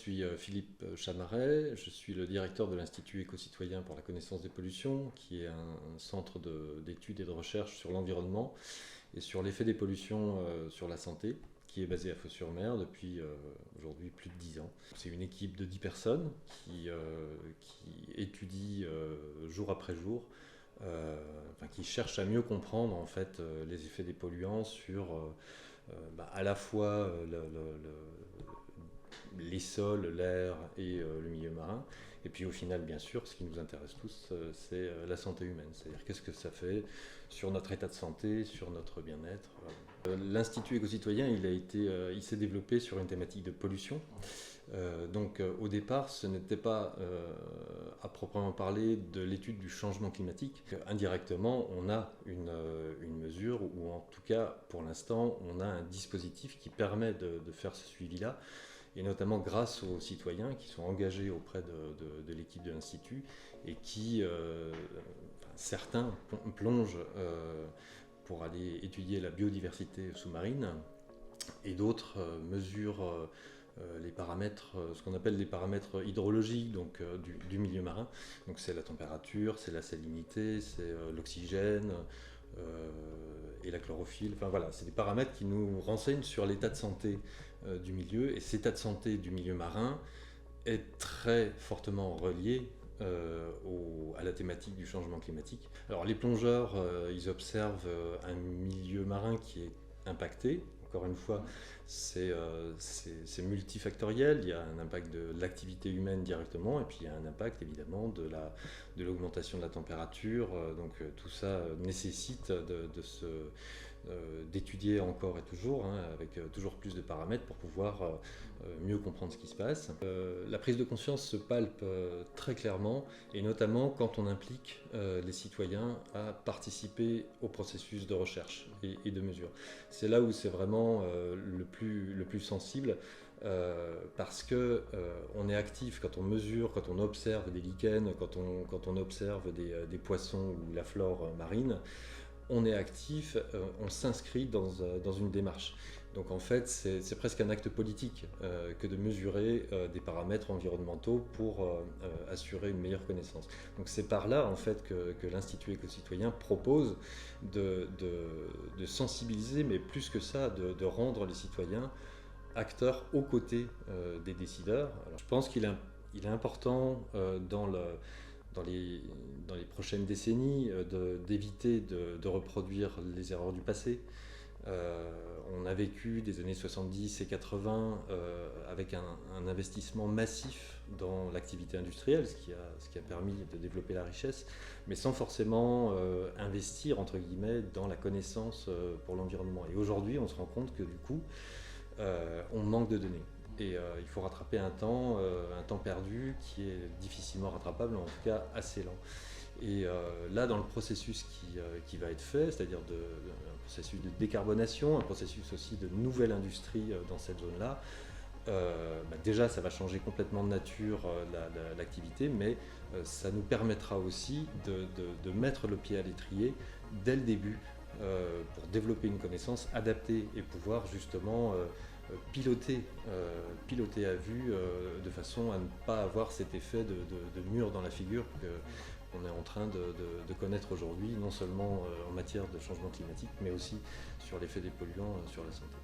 suis Philippe Chamaret, je suis le directeur de l'Institut éco-citoyen pour la connaissance des pollutions, qui est un centre d'études et de recherche sur l'environnement et sur l'effet des pollutions sur la santé, qui est basé à Fos-sur-Mer depuis aujourd'hui plus de 10 ans. C'est une équipe de 10 personnes qui étudie jour après jour, qui cherche à mieux comprendre en fait les effets des polluants sur à la fois les sols, l'air et le milieu marin. Et puis au final, bien sûr, ce qui nous intéresse tous, c'est la santé humaine. C'est-à-dire qu'est-ce que ça fait sur notre état de santé, sur notre bien-être. L'Institut éco-citoyen, il s'est développé sur une thématique de pollution. Au départ, ce n'était pas à proprement parler de l'étude du changement climatique. Indirectement, on a une mesure, ou en tout cas pour l'instant, on a un dispositif qui permet de faire ce suivi-là, et notamment grâce aux citoyens qui sont engagés auprès de l'équipe de l'Institut et qui, certains plongent pour aller étudier la biodiversité sous-marine, et d'autres mesurent les paramètres, ce qu'on appelle les paramètres hydrologiques donc, du milieu marin. Donc c'est la température, c'est la salinité, c'est l'oxygène et la chlorophylle. Enfin voilà, c'est des paramètres qui nous renseignent sur l'état de santé du milieu. Et cet état de santé du milieu marin est très fortement relié à la thématique du changement climatique. Alors les plongeurs, ils observent un milieu marin qui est impacté. Encore une fois, c'est multifactoriel. Il y a un impact de l'activité humaine directement, et puis il y a un impact évidemment de l'augmentation de la température. Donc tout ça nécessite d'étudier encore et toujours, avec toujours plus de paramètres pour pouvoir mieux comprendre ce qui se passe. La prise de conscience se palpe très clairement, et notamment quand on implique les citoyens à participer au processus de recherche et de mesure. C'est là où c'est vraiment le plus sensible, parce que on est actif quand on mesure, quand on observe des lichens, quand on observe des poissons ou la flore marine. On est actif, on s'inscrit dans une démarche. Donc en fait, c'est presque un acte politique que de mesurer des paramètres environnementaux pour assurer une meilleure connaissance. Donc c'est par là en fait que l'Institut éco-citoyen propose de sensibiliser, mais plus que ça, de rendre les citoyens acteurs aux côtés des décideurs. Alors, je pense qu'il est important dans les prochaines décennies d'éviter de reproduire les erreurs du passé. On a vécu des années 70 et 80 avec un investissement massif dans l'activité industrielle, ce qui a permis de développer la richesse, mais sans forcément investir entre guillemets dans la connaissance pour l'environnement. Et aujourd'hui, on se rend compte que du coup, on manque de données. Et il faut rattraper un temps perdu qui est difficilement rattrapable, en tout cas assez lent. Et là, dans le processus qui va être fait, c'est-à-dire un processus de décarbonation, un processus aussi de nouvelle industrie dans cette zone-là, déjà ça va changer complètement de nature l'activité, mais ça nous permettra aussi de mettre le pied à l'étrier dès le début pour développer une connaissance adaptée et pouvoir justement piloter à vue de façon à ne pas avoir cet effet de mur dans la figure qu'on est en train de connaître aujourd'hui, non seulement en matière de changement climatique, mais aussi sur l'effet des polluants sur la santé.